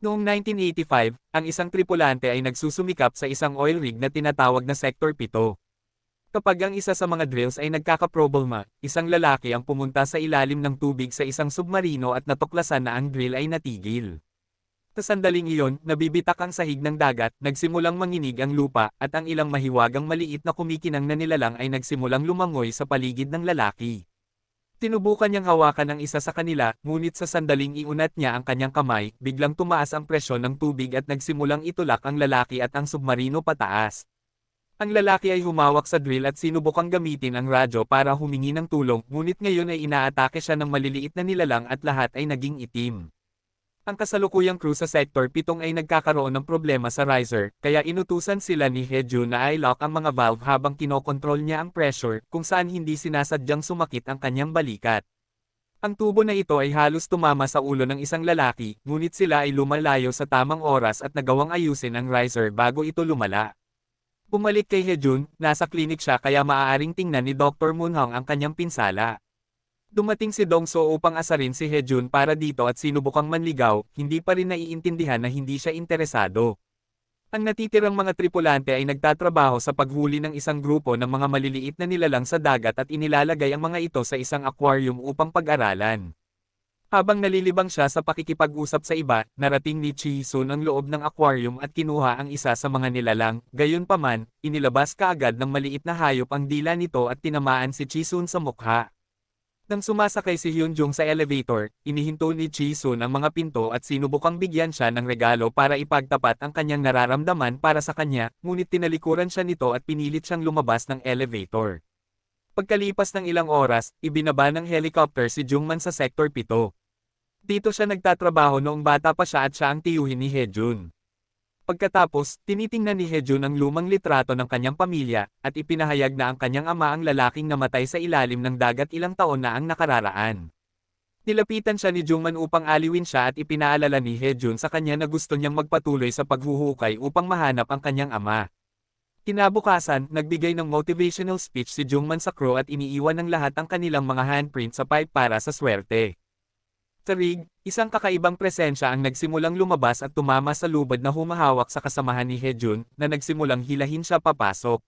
Noong 1985, ang isang tripulante ay nagsusumikap sa isang oil rig na tinatawag na Sector 7. Kapag ang isa sa mga drills ay nagkakaproblema, isang lalaki ang pumunta sa ilalim ng tubig sa isang submarino at natuklasan na ang drill ay natigil. Sa sandaling iyon, nabibitak ang sahig ng dagat, nagsimulang manginig ang lupa, at ang ilang mahiwagang maliit na kumikinang na nilalang ay nagsimulang lumangoy sa paligid ng lalaki. Tinubukan niyang hawakan ang isa sa kanila, ngunit sa sandaling iunat niya ang kanyang kamay, biglang tumaas ang presyon ng tubig at nagsimulang itulak ang lalaki at ang submarino pataas. Ang lalaki ay humawak sa drill at sinubukang gamitin ang radyo para humingi ng tulong, ngunit ngayon ay inaatake siya ng maliliit na nilalang at lahat ay naging itim. Ang kasalukuyang crew sa Sector 7 ay nagkakaroon ng problema sa riser, kaya inutusan sila ni Hejun na i-lock ang mga valve habang kinokontrol niya ang pressure, kung saan hindi sinasadyang sumakit ang kanyang balikat. Ang tubo na ito ay halos tumama sa ulo ng isang lalaki, ngunit sila ay lumalayo sa tamang oras at nagawang ayusin ang riser bago ito lumala. Bumalik kay Hejun, nasa klinik siya kaya maaaring tingnan ni Dr. Moonhong ang kanyang pinsala. Dumating si Dongso upang asarin si Hejun para dito at sinubukang manligaw, hindi pa rin naiintindihan na hindi siya interesado. Ang natitirang mga tripulante ay nagtatrabaho sa paghuli ng isang grupo ng mga maliliit na nilalang sa dagat at inilalagay ang mga ito sa isang aquarium upang pag-aralan. Habang nalilibang siya sa pakikipag-usap sa iba, narating ni Chi-sun ang loob ng aquarium at kinuha ang isa sa mga nilalang, gayunpaman, inilabas kaagad ng maliit na hayop ang dila nito at tinamaan si Chi-sun sa mukha. Nang sumasakay si Hyunjung sa elevator, inihinto ni Chi-sun ang mga pinto at sinubukang bigyan siya ng regalo para ipagtapat ang kanyang nararamdaman para sa kanya, ngunit tinalikuran siya nito at pinilit siyang lumabas ng elevator. Pagkalipas ng ilang oras, ibinaba ng helicopter si Jungman sa Sector 7. Dito siya nagtatrabaho noong bata pa siya at siya ang tiyuhin ni Hejun. Pagkatapos, tinitingnan ni Hejun ang lumang litrato ng kanyang pamilya, at ipinahayag na ang kanyang ama ang lalaking namatay sa ilalim ng dagat ilang taon na ang nakararaan. Nilapitan siya ni Jungman upang aliwin siya at ipinaalala ni Hejun sa kanya na gusto niyang magpatuloy sa paghuhukay upang mahanap ang kanyang ama. Kinabukasan, nagbigay ng motivational speech si Jungman sa crew at iniiwan ng lahat ang kanilang mga handprint sa pipe para sa swerte. Sa rig, isang kakaibang presensya ang nagsimulang lumabas at tumama sa lubad na humahawak sa kasamahan ni Hejun, na nagsimulang hilahin siya papasok.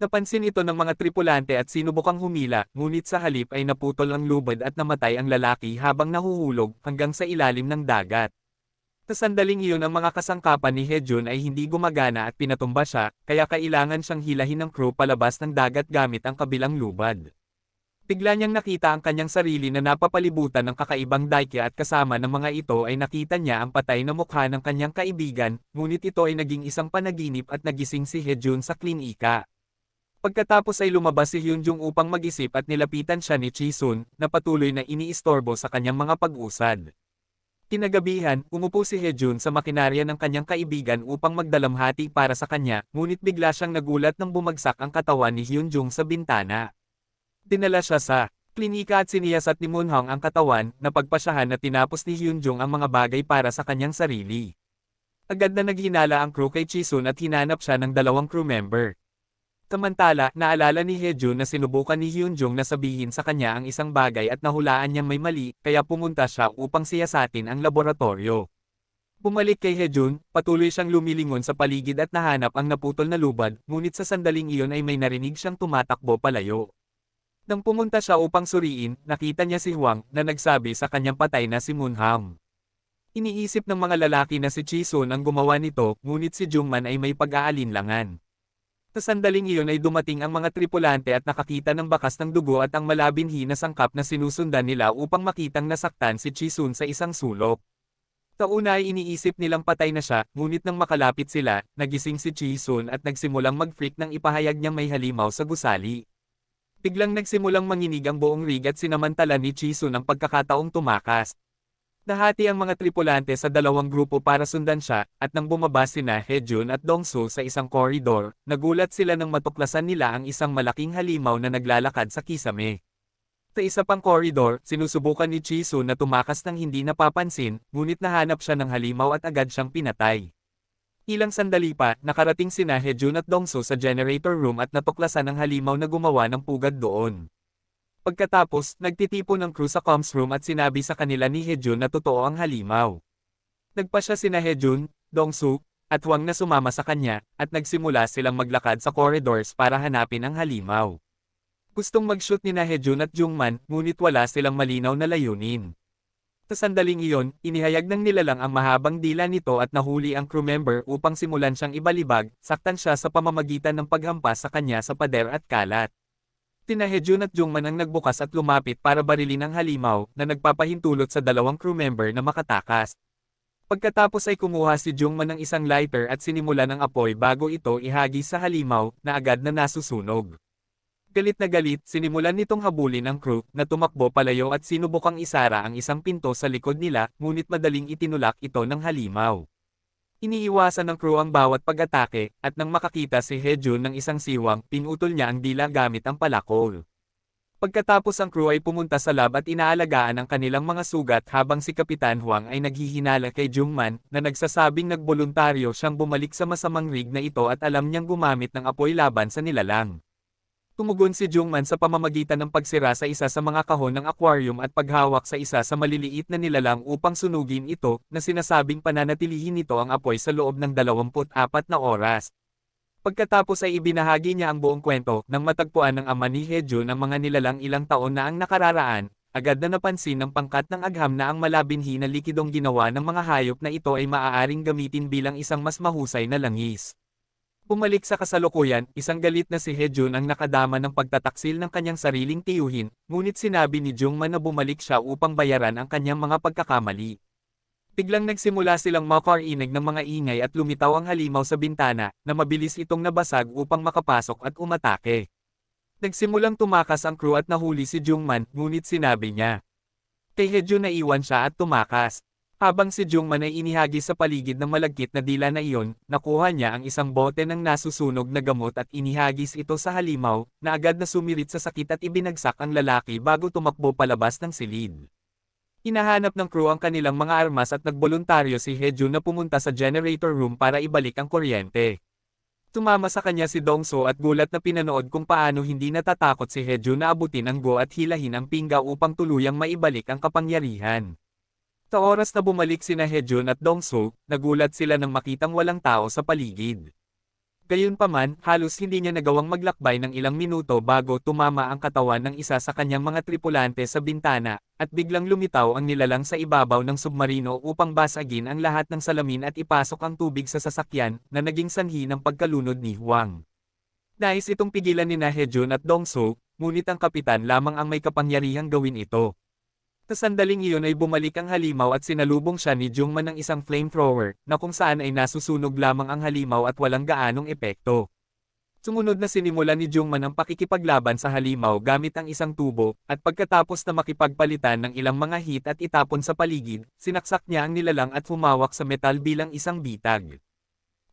Napansin ito ng mga tripulante at sinubukang humila, ngunit sa halip ay naputol ang lubad at namatay ang lalaki habang nahuhulog hanggang sa ilalim ng dagat. Sa sandaling iyon ang mga kasangkapan ni Hejun ay hindi gumagana at pinatumba siya, kaya kailangan siyang hilahin ng crew palabas ng dagat gamit ang kabilang lubad. Bigla niyang nakita ang kanyang sarili na napapalibutan ng kakaibang daikya at kasama ng mga ito ay nakita niya ang patay na mukha ng kanyang kaibigan, ngunit ito ay naging isang panaginip at nagising si Hejun sa klinika. Pagkatapos ay lumabas si Hyunjung upang mag-isip at nilapitan siya ni Chi-sun, na patuloy na iniistorbo sa kanyang mga pag-usad. Kinagabihan, umupo si Hejun sa makinarya ng kanyang kaibigan upang magdalamhati para sa kanya, ngunit bigla siyang nagulat nang bumagsak ang katawan ni Hyunjung sa bintana. Dinala siya sa klinika at siniyasat ni Moonhong ang katawan, na pagpasyahan na tinapos ni Hyunjung ang mga bagay para sa kanyang sarili. Agad na naghinala ang crew kay Chi-sun at hinanap siya ng dalawang crew member. Samantala, naalala ni Hejun na sinubukan ni Hyunjung na sabihin sa kanya ang isang bagay at nahulaan niyang may mali, kaya pumunta siya upang siyasatin ang laboratorio. Bumalik kay Hejun, patuloy siyang lumilingon sa paligid at nahanap ang naputol na lubad, ngunit sa sandaling iyon ay may narinig siyang tumatakbo palayo. Nang pumunta siya upang suriin, nakita niya si Hwang, na nagsabi sa kanyang patay na si Moonham. Iniisip ng mga lalaki na si Chi-sun ang gumawa nito, ngunit si Jungman ay may pag-aalinlangan. Sa sandaling iyon ay dumating ang mga tripulante at nakakita ng bakas ng dugo at ang malabinhi na sangkap na sinusundan nila upang makitang nasaktan si Chi-sun sa isang sulok. Sa una ay iniisip nilang patay na siya, ngunit nang makalapit sila, nagising si Chi-sun at nagsimulang mag-freak nang ipahayag niyang may halimaw sa gusali. Biglang nagsimulang manginig ang buong rig at sinamantala ni Chi-sun ang pagkakataong tumakas. Nahati ang mga tripulante sa dalawang grupo para sundan siya, at nang bumaba sina Hejun at Dongsu sa isang koridor, nagulat sila nang matuklasan nila ang isang malaking halimaw na naglalakad sa kisame. Sa isa pang koridor, sinusubukan ni Chi-sun na tumakas nang hindi napapansin, ngunit nahanap siya ng halimaw at agad siyang pinatay. Ilang sandali pa, nakarating sina Hejun at Dongsu sa generator room at natuklasan ang halimaw na gumawa ng pugad doon. Pagkatapos, nagtitipon ng crew sa comms room at sinabi sa kanila ni Hejun na totoo ang halimaw. Nagpasya sina Hejun, Dongsu, at Hwang na sumama sa kanya, at nagsimula silang maglakad sa corridors para hanapin ang halimaw. Gustong mag-shoot ni Hejun at Jungman, ngunit wala silang malinaw na layunin. Sa sandaling iyon, inihayag ng nilalang ang mahabang dila nito at nahuli ang crew member upang simulan siyang ibalibag, saktan siya sa pamamagitan ng paghampas sa kanya sa pader at kalat. Tina Hejun at Jungman ang nagbukas at lumapit para barilin ang halimaw, na nagpapahintulot sa dalawang crew member na makatakas. Pagkatapos ay kumuha si Jungman ng isang lighter at sinimulan ng apoy bago ito ihagis sa halimaw, na agad na nasusunog. Galit na galit, sinimulan nitong habulin ang crew, na tumakbo palayo at sinubukang isara ang isang pinto sa likod nila, ngunit madaling itinulak ito ng halimaw. Iniiwasan ng crew ang bawat pag-atake, at nang makakita si Hejun ng isang siwang, pinutol niya ang dila gamit ang palakol. Pagkatapos ang crew ay pumunta sa lab at inaalagaan ang kanilang mga sugat habang si Kapitan Hwang ay naghihinala kay Jungman, na nagsasabing nagboluntaryo siyang bumalik sa masamang rig na ito at alam niyang gumamit ng apoy laban sa nilalang. Tumugon si Jungman sa pamamagitan ng pagsira sa isa sa mga kahon ng aquarium at paghawak sa isa sa maliliit na nilalang upang sunugin ito, na sinasabing pananatilihin nito ang apoy sa loob ng 24 na oras. Pagkatapos ay ibinahagi niya ang buong kwento, nang matagpuan ng ama ni Hejun ang mga nilalang ilang taon na ang nakararaan, agad na napansin ng pangkat ng agham na ang malabinhi na likidong ginawa ng mga hayop na ito ay maaaring gamitin bilang isang mas mahusay na langis. Bumalik sa kasalukuyan, isang galit na si Hejun ang nakadama ng pagtataksil ng kanyang sariling tiyuhin, ngunit sinabi ni Jungman na bumalik siya upang bayaran ang kanyang mga pagkakamali. Biglang nagsimula silang makarinig ng mga ingay at lumitaw ang halimaw sa bintana, na mabilis itong nabasag upang makapasok at umatake. Nagsimulang tumakas ang crew at nahuli si Jungman, ngunit sinabi niya kay Hejun na iwan siya at tumakas. Habang si Jungman ay inihagi sa paligid ng malagkit na dila na iyon, nakuha niya ang isang bote ng nasusunog na gamot at inihagis ito sa halimaw, na agad na sumirit sa sakit at ibinagsak ang lalaki bago tumakbo palabas ng silid. Hinahanap ng crew ang kanilang mga armas at nagboluntaryo si Hejun na pumunta sa generator room para ibalik ang kuryente. Tumama sa kanya si Dongso at gulat na pinanood kung paano hindi natatakot si Hejun na abutin ang go at hilahin ang pingga upang tuluyang maibalik ang kapangyarihan. Sa oras na bumalik sina Hejun at Dongso, nagulat sila nang makitang walang tao sa paligid. Gayunpaman, halos hindi niya nagawang maglakbay ng ilang minuto bago tumama ang katawan ng isa sa kanyang mga tripulante sa bintana, at biglang lumitaw ang nilalang sa ibabaw ng submarino upang basagin ang lahat ng salamin at ipasok ang tubig sa sasakyan, na naging sanhi ng pagkalunod ni Hwang. Nais itong pigilan ni Hejun at Dongso, ngunit ang kapitan lamang ang may kapangyarihang gawin ito. Sa sandaling iyon ay bumalik ang halimaw at sinalubong siya ni Jungman ng isang flamethrower, na kung saan ay nasusunog lamang ang halimaw at walang gaanong epekto. Sumunod na sinimulan ni Jungman ang pakikipaglaban sa halimaw gamit ang isang tubo, at pagkatapos na makipagpalitan ng ilang mga hit at itapon sa paligid, sinaksak niya ang nilalang at humawak sa metal bilang isang bitag.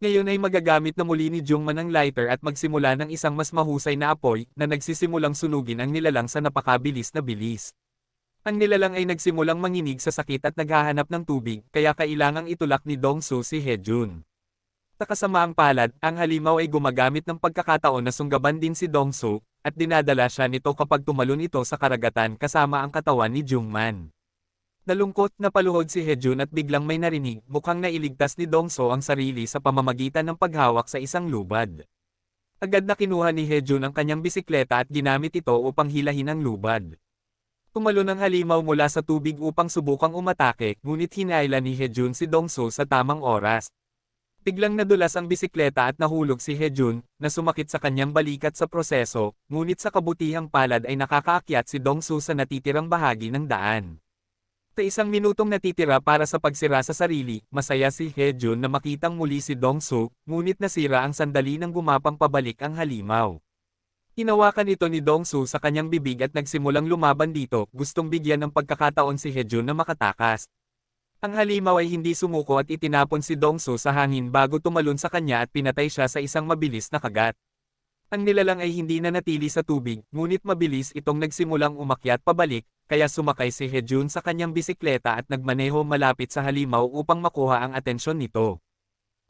Ngayon ay magagamit na muli ni Jungman ang lighter at magsimula ng isang mas mahusay na apoy, na nagsisimulang sunugin ang nilalang sa napakabilis na bilis. Ang nilalang ay nagsimulang manginig sa sakit at naghahanap ng tubig, kaya kailangang itulak ni Dongso si Hejun. Sa kasamaang palad, ang halimaw ay gumagamit ng pagkakataon na sunggaban din si Dongso, at dinadala siya nito kapag tumalon ito sa karagatan kasama ang katawan ni Jungman. Nalungkot na paluhod si Hejun at biglang may narinig, mukhang nailigtas ni Dongso ang sarili sa pamamagitan ng paghawak sa isang lubad. Agad na kinuha ni Hejun ang kanyang bisikleta at ginamit ito upang hilahin ang lubad. Tumalon ang halimaw mula sa tubig upang subukang umatake, ngunit hinailan ni Hejun si Dongso sa tamang oras. Biglang nadulas ang bisikleta at nahulog si Hejun, na sumakit sa kanyang balikat sa proseso, ngunit sa kabutihang palad ay nakakaakyat si Dongso sa natitirang bahagi ng daan. Sa isang minutong natitira para sa pagsira sa sarili, masaya si Hejun na makitang muli si Dongso, ngunit nasira ang sandali nang gumapang pabalik ang halimaw. Hinawakan ito ni Dongso sa kanyang bibig at nagsimulang lumaban dito, gustong bigyan ng pagkakataon si Hejun na makatakas. Ang halimaw ay hindi sumuko at itinapon si Dongso sa hangin bago tumalon sa kanya at pinatay siya sa isang mabilis na kagat. Ang nilalang ay hindi na natili sa tubig, ngunit mabilis itong nagsimulang umakyat pabalik, kaya sumakay si Hejun sa kanyang bisikleta at nagmaneho malapit sa halimaw upang makuha ang atensyon nito.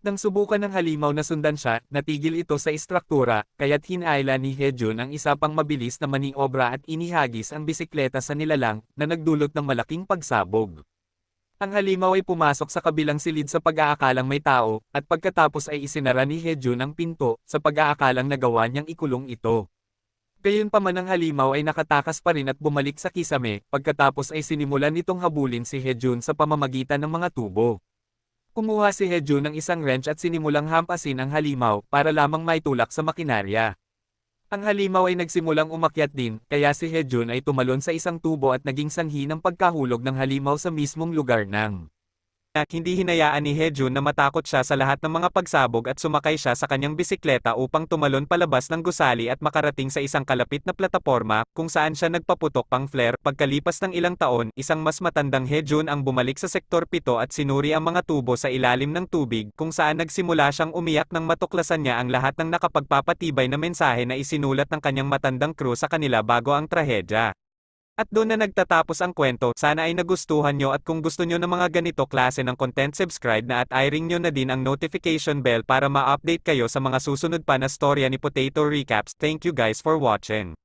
Nang subukan ng halimaw na sundan siya, natigil ito sa istruktura, kaya't hinailan ni Hejun ang isa pang mabilis na maniobra at inihagis ang bisikleta sa nilalang, na nagdulot ng malaking pagsabog. Ang halimaw ay pumasok sa kabilang silid sa pag-aakalang may tao, at pagkatapos ay isinara ni Hejun ang pinto, sa pag-aakalang nagawa niyang ikulong ito. Gayunpaman ang halimaw ay nakatakas pa rin at bumalik sa kisame, pagkatapos ay sinimulan nitong habulin si Hejun sa pamamagitan ng mga tubo. Kumuha si Hejun ng isang wrench at sinimulang hampasin ang halimaw, para lamang maitulak sa makinarya. Ang halimaw ay nagsimulang umakyat din, kaya si Hejun ay tumalon sa isang tubo at naging sanhi ng pagkahulog ng halimaw sa mismong lugar ng hindi hinayaan ni Hejun na matakot siya sa lahat ng mga pagsabog at sumakay siya sa kanyang bisikleta upang tumalon palabas ng gusali at makarating sa isang kalapit na plataporma, kung saan siya nagpaputok pang flare. Pagkalipas ng ilang taon, isang mas matandang Hejun ang bumalik sa Sektor 7 at sinuri ang mga tubo sa ilalim ng tubig, kung saan nagsimula siyang umiyak nang matuklasan niya ang lahat ng nakapagpapatibay na mensahe na isinulat ng kanyang matandang crew sa kanila bago ang trahedya. At doon na nagtatapos ang kwento. Sana ay nagustuhan nyo, at kung gusto nyo ng mga ganito klase ng content, subscribe na at i-ring nyo na din ang notification bell para ma-update kayo sa mga susunod pa na storya ni Potato Recaps. Thank you guys for watching.